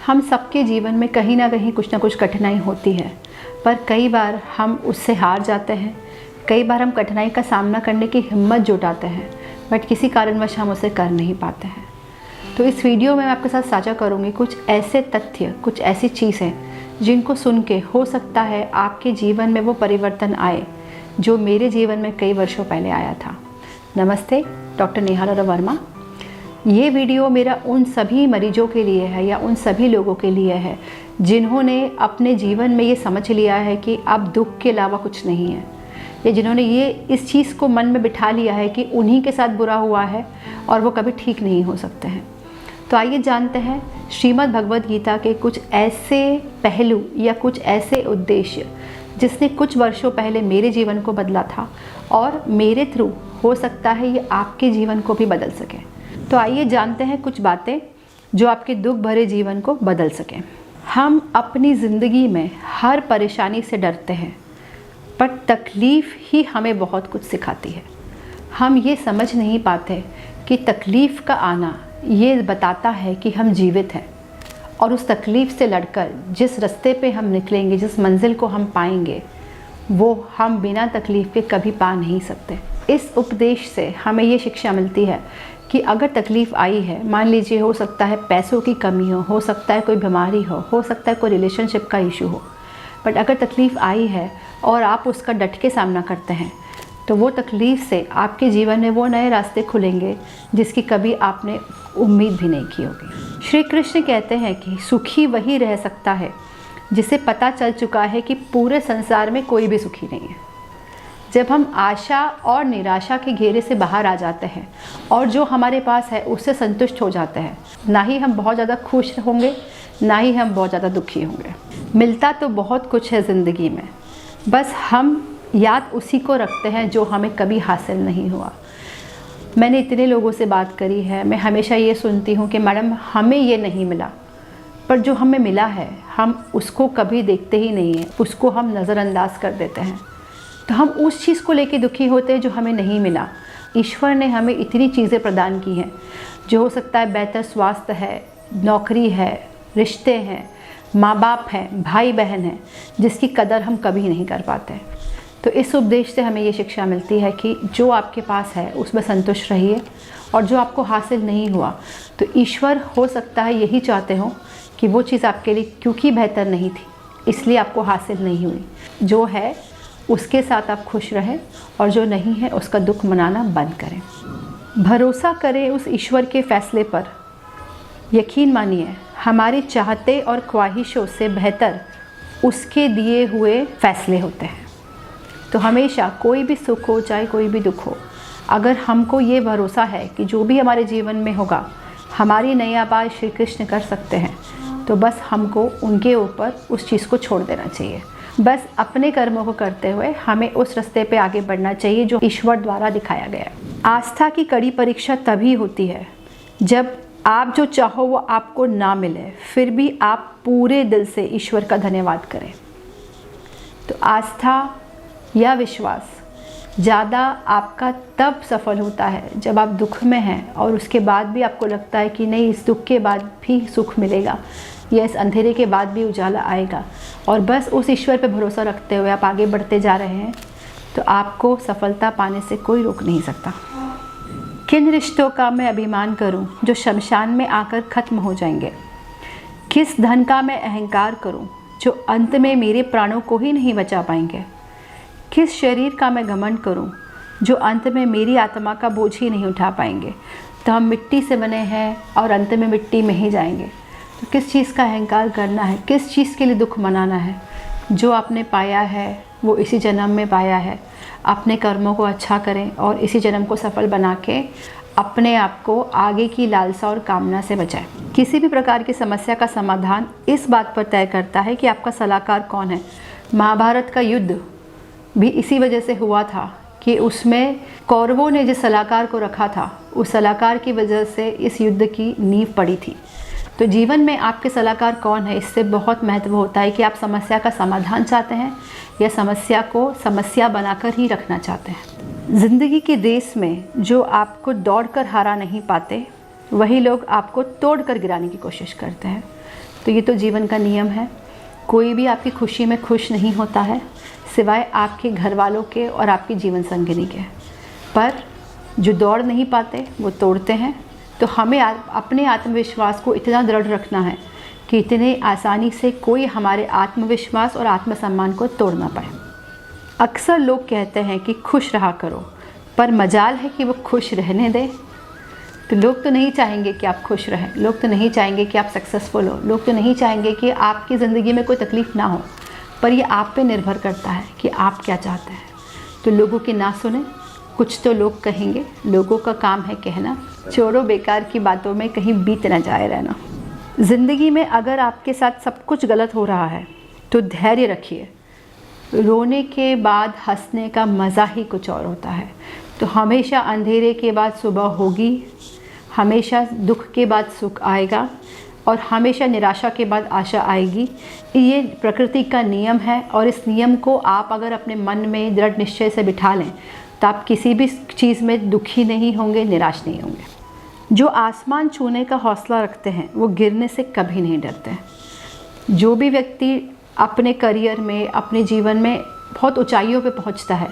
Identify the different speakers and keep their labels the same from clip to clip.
Speaker 1: हम सबके जीवन में कहीं ना कहीं कुछ ना कुछ कठिनाई होती है, पर कई बार हम उससे हार जाते हैं। कई बार हम कठिनाई का सामना करने की हिम्मत जुटाते हैं, बट किसी कारणवश हम उसे कर नहीं पाते हैं। तो इस वीडियो में मैं आपके साथ साझा करूँगी कुछ ऐसे तथ्य, कुछ ऐसी चीज़ें जिनको सुन के हो सकता है आपके जीवन में वो परिवर्तन आए जो मेरे जीवन में कई वर्षों पहले आया था। नमस्ते, डॉक्टर नेहा वर्मा। ये वीडियो मेरा उन सभी मरीजों के लिए है या उन सभी लोगों के लिए है जिन्होंने अपने जीवन में ये समझ लिया है कि अब दुख के अलावा कुछ नहीं है, या जिन्होंने ये इस चीज़ को मन में बिठा लिया है कि उन्हीं के साथ बुरा हुआ है और वो कभी ठीक नहीं हो सकते हैं। तो आइए जानते हैं श्रीमद् भगवद गीता के कुछ ऐसे पहलू या कुछ ऐसे उद्देश्य जिसने कुछ वर्षों पहले मेरे जीवन को बदला था और मेरे थ्रू हो सकता है ये आपके जीवन को भी बदल सके। तो आइए जानते हैं कुछ बातें जो आपके दुख भरे जीवन को बदल सकें। हम अपनी ज़िंदगी में हर परेशानी से डरते हैं, पर तकलीफ़ ही हमें बहुत कुछ सिखाती है। हम ये समझ नहीं पाते कि तकलीफ़ का आना ये बताता है कि हम जीवित हैं, और उस तकलीफ़ से लड़कर जिस रास्ते पे हम निकलेंगे, जिस मंजिल को हम पाएंगे, वो हम बिना तकलीफ़ के कभी पा नहीं सकते। इस उपदेश से हमें ये शिक्षा मिलती है कि अगर तकलीफ़ आई है, मान लीजिए हो सकता है पैसों की कमी हो सकता है कोई बीमारी हो सकता है कोई रिलेशनशिप का इशू हो, बट अगर तकलीफ़ आई है और आप उसका डट के सामना करते हैं तो वो तकलीफ़ से आपके जीवन में वो नए रास्ते खुलेंगे जिसकी कभी आपने उम्मीद भी नहीं की होगी। श्री कृष्ण कहते हैं कि सुखी वही रह सकता है जिसे पता चल चुका है कि पूरे संसार में कोई भी सुखी नहीं है। जब हम आशा और निराशा के घेरे से बाहर आ जाते हैं और जो हमारे पास है उससे संतुष्ट हो जाते हैं, ना ही हम बहुत ज़्यादा खुश होंगे, ना ही हम बहुत ज़्यादा दुखी होंगे। मिलता तो बहुत कुछ है ज़िंदगी में, बस हम याद उसी को रखते हैं जो हमें कभी हासिल नहीं हुआ। मैंने इतने लोगों से बात करी है, मैं हमेशा ये सुनती हूँ कि मैडम हमें ये नहीं मिला, पर जो हमें मिला है हम उसको कभी देखते ही नहीं हैं, उसको हम नज़रअंदाज कर देते हैं। तो हम उस चीज़ को लेके दुखी होते हैं जो हमें नहीं मिला। ईश्वर ने हमें इतनी चीज़ें प्रदान की हैं, जो हो सकता है बेहतर स्वास्थ्य है, नौकरी है, रिश्ते हैं, माँ बाप हैं, भाई बहन हैं, जिसकी कदर हम कभी नहीं कर पाते। तो इस उपदेश से हमें ये शिक्षा मिलती है कि जो आपके पास है उसमें संतुष्ट रहिए, और जो आपको हासिल नहीं हुआ तो ईश्वर हो सकता है यही चाहते हो कि वो चीज़ आपके लिए क्योंकि बेहतर नहीं थी इसलिए आपको हासिल नहीं हुई। जो है उसके साथ आप खुश रहें, और जो नहीं है उसका दुख मनाना बंद करें। भरोसा करें उस ईश्वर के फैसले पर। यकीन मानिए हमारी चाहते और ख्वाहिशों से बेहतर उसके दिए हुए फैसले होते हैं। तो हमेशा कोई भी सुख हो चाहे कोई भी दुख हो, अगर हमको ये भरोसा है कि जो भी हमारे जीवन में होगा हमारी नई आवाज़ श्री कृष्ण कर सकते हैं, तो बस हमको उनके ऊपर उस चीज़ को छोड़ देना चाहिए। बस अपने कर्मों को करते हुए हमें उस रास्ते पे आगे बढ़ना चाहिए जो ईश्वर द्वारा दिखाया गया है। आस्था की कड़ी परीक्षा तभी होती है जब आप जो चाहो वो आपको ना मिले, फिर भी आप पूरे दिल से ईश्वर का धन्यवाद करें। तो आस्था या विश्वास ज़्यादा आपका तब सफल होता है जब आप दुख में हैं और उसके बाद भी आपको लगता है कि नहीं, इस दुख के बाद भी सुख मिलेगा या इस अंधेरे के बाद भी उजाला आएगा, और बस उस ईश्वर पे भरोसा रखते हुए आप आगे बढ़ते जा रहे हैं, तो आपको सफलता पाने से कोई रोक नहीं सकता। किन रिश्तों का मैं अभिमान करूं जो शमशान में आकर ख़त्म हो जाएंगे? किस धन का मैं अहंकार करूं जो अंत में मेरे प्राणों को ही नहीं बचा पाएंगे? किस शरीर का मैं घमंड करूं जो अंत में मेरी आत्मा का बोझ ही नहीं उठा पाएंगे? तो हम मिट्टी से बने हैं और अंत में मिट्टी में ही जाएंगे। तो किस चीज़ का अहंकार करना है, किस चीज़ के लिए दुख मनाना है? जो आपने पाया है वो इसी जन्म में पाया है। अपने कर्मों को अच्छा करें और इसी जन्म को सफल बना के अपने आप को आगे की लालसा और कामना से बचाएं। किसी भी प्रकार की समस्या का समाधान इस बात पर तय करता है कि आपका सलाहकार कौन है। महाभारत का युद्ध भी इसी वजह से हुआ था कि उसमें कौरवों ने जिस सलाहकार को रखा था, उस सलाहकार की वजह से इस युद्ध की नींव पड़ी थी। तो जीवन में आपके सलाहकार कौन है, इससे बहुत महत्व होता है कि आप समस्या का समाधान चाहते हैं या समस्या को समस्या बनाकर ही रखना चाहते हैं। ज़िंदगी की रेस में जो आपको दौड़कर हरा नहीं पाते, वही लोग आपको तोड़कर गिराने की कोशिश करते हैं। तो ये तो जीवन का नियम है। कोई भी आपकी खुशी में खुश नहीं होता है सिवाय आपके घर वालों के और आपकी जीवन संगिनी के। पर जो दौड़ नहीं पाते वो तोड़ते हैं। तो हमें अपने आत्मविश्वास को इतना दृढ़ रखना है कि इतने आसानी से कोई हमारे आत्मविश्वास और आत्मसम्मान को तोड़ ना पाए। अक्सर लोग कहते हैं कि खुश रहा करो, पर मजाल है कि वो खुश रहने दें। तो लोग तो नहीं चाहेंगे कि आप खुश रहें, लोग तो नहीं चाहेंगे कि आप सक्सेसफुल हो, लोग तो नहीं चाहेंगे कि आपकी ज़िंदगी में कोई तकलीफ़ ना हो। पर ये आप पे निर्भर करता है कि आप क्या चाहते हैं। तो लोगों की ना सुने, कुछ तो लोग कहेंगे, लोगों का काम है कहना। छोड़ो बेकार की बातों में कहीं बीत ना जाए रहना। ज़िंदगी में अगर आपके साथ सब कुछ गलत हो रहा है तो धैर्य रखिए। रोने के बाद हंसने का मज़ा ही कुछ और होता है। तो हमेशा अंधेरे के बाद सुबह होगी, हमेशा दुख के बाद सुख आएगा और हमेशा निराशा के बाद आशा आएगी। ये प्रकृति का नियम है और इस नियम को आप अगर अपने मन में दृढ़ निश्चय से बिठा लें तो आप किसी भी चीज़ में दुखी नहीं होंगे, निराश नहीं होंगे। जो आसमान छूने का हौसला रखते हैं वो गिरने से कभी नहीं डरते हैं। जो भी व्यक्ति अपने करियर में, अपने जीवन में बहुत ऊंचाइयों पे पहुंचता है,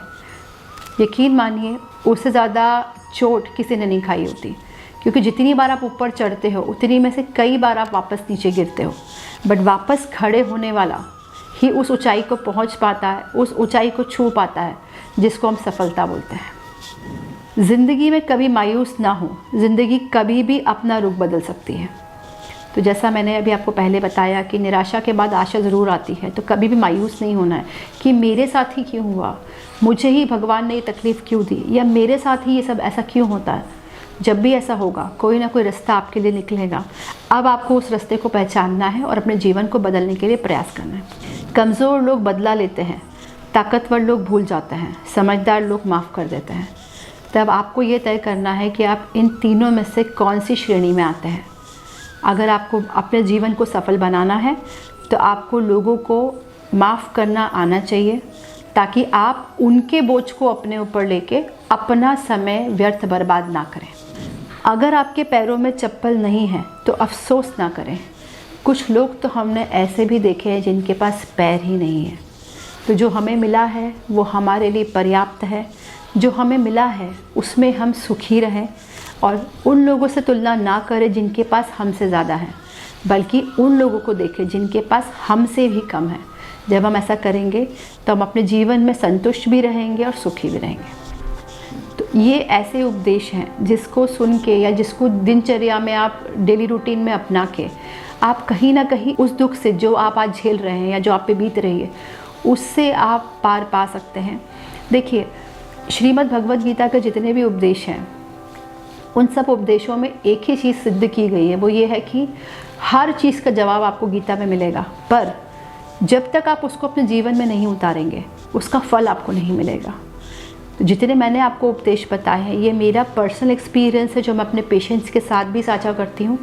Speaker 1: यकीन मानिए उससे ज़्यादा चोट किसी ने नहीं खाई होती। क्योंकि जितनी बार आप ऊपर चढ़ते हो उतनी में से कई बार आप वापस नीचे गिरते हो, बट वापस खड़े होने वाला ही उस ऊंचाई को पहुंच पाता है, उस ऊंचाई को छू पाता है जिसको हम सफलता बोलते हैं। ज़िंदगी में कभी मायूस ना हो, ज़िंदगी कभी भी अपना रुख बदल सकती है। तो जैसा मैंने अभी आपको पहले बताया कि निराशा के बाद आशा ज़रूर आती है, तो कभी भी मायूस नहीं होना है कि मेरे साथ ही क्यों हुआ, मुझे ही भगवान ने ये तकलीफ़ क्यों दी, या मेरे साथ ही ये सब ऐसा क्यों होता है। जब भी ऐसा होगा कोई ना कोई रास्ता आपके लिए निकलेगा। अब आपको उस रास्ते को पहचानना है और अपने जीवन को बदलने के लिए प्रयास करना है। कमज़ोर लोग बदला लेते हैं, ताकतवर लोग भूल जाते हैं, समझदार लोग माफ़ कर देते हैं। तब आपको ये तय करना है कि आप इन तीनों में से कौन सी श्रेणी में आते हैं। अगर आपको अपने जीवन को सफल बनाना है तो आपको लोगों को माफ़ करना आना चाहिए, ताकि आप उनके बोझ को अपने ऊपर लेके अपना समय व्यर्थ बर्बाद ना करें। अगर आपके पैरों में चप्पल नहीं है तो अफसोस ना करें। कुछ लोग तो हमने ऐसे भी देखे हैं जिनके पास पैर ही नहीं है। तो जो हमें मिला है वो हमारे लिए पर्याप्त है। जो हमें मिला है उसमें हम सुखी रहें और उन लोगों से तुलना ना करें जिनके पास हमसे ज़्यादा है, बल्कि उन लोगों को देखें जिनके पास हमसे भी कम है। जब हम ऐसा करेंगे तो हम अपने जीवन में संतुष्ट भी रहेंगे और सुखी भी रहेंगे। तो ये ऐसे उपदेश हैं जिसको सुन के या जिसको दिनचर्या में आप डेली रूटीन में अपना के आप कहीं ना कहीं उस दुख से जो आप आज झेल रहे हैं या जो आप पे बीत रही है उससे आप पार पा सकते हैं। देखिए, श्रीमद् भगवद गीता के जितने भी उपदेश हैं उन सब उपदेशों में एक ही चीज़ सिद्ध की गई है, वो ये है कि हर चीज़ का जवाब आपको गीता में मिलेगा, पर जब तक आप उसको अपने जीवन में नहीं उतारेंगे उसका फल आपको नहीं मिलेगा। तो जितने मैंने आपको उपदेश बताए हैं ये मेरा पर्सनल एक्सपीरियंस है जो मैं अपने पेशेंट्स के साथ भी साझा करती हूँ।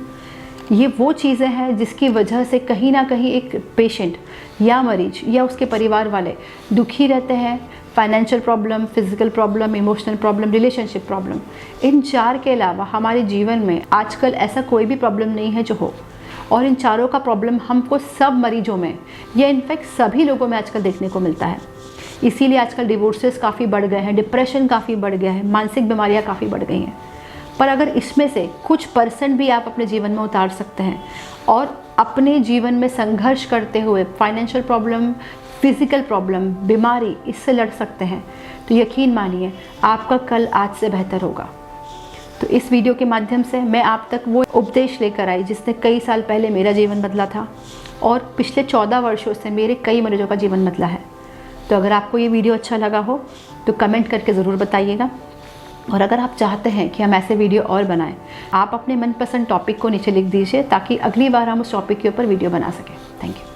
Speaker 1: ये वो चीज़ें हैं जिसकी वजह से कहीं ना कहीं एक पेशेंट या मरीज या उसके परिवार वाले दुखी रहते हैं। Financial problem, physical problem, emotional problem, relationship problem, इन चार के अलावा हमारे जीवन में आजकल ऐसा कोई भी प्रॉब्लम नहीं है जो हो। और इन चारों का प्रॉब्लम हमको सब मरीजों में या इनफैक्ट सभी लोगों में आजकल देखने को मिलता है। इसीलिए आजकल डिवोर्सेस काफ़ी बढ़ गए हैं, डिप्रेशन काफ़ी बढ़ गया है, मानसिक बीमारियां काफ़ी बढ़ गई हैं। पर अगर इसमें से कुछ % भी आप अपने जीवन में उतार सकते हैं और अपने जीवन में संघर्ष करते हुए फाइनेंशियल प्रॉब्लम, फिज़िकल प्रॉब्लम, बीमारी, इससे लड़ सकते हैं, तो यकीन मानिए आपका कल आज से बेहतर होगा। तो इस वीडियो के माध्यम से मैं आप तक वो उपदेश लेकर आई जिसने कई साल पहले मेरा जीवन बदला था और पिछले 14 वर्षों से मेरे कई मरीजों का जीवन बदला है। तो अगर आपको ये वीडियो अच्छा लगा हो तो कमेंट करके ज़रूर बताइएगा। और अगर आप चाहते हैं कि हम ऐसे वीडियो और बनाएं, आप अपने मनपसंद टॉपिक को नीचे लिख दीजिए ताकि अगली बार हम उस टॉपिक के ऊपर वीडियो बना सकें। Thank you.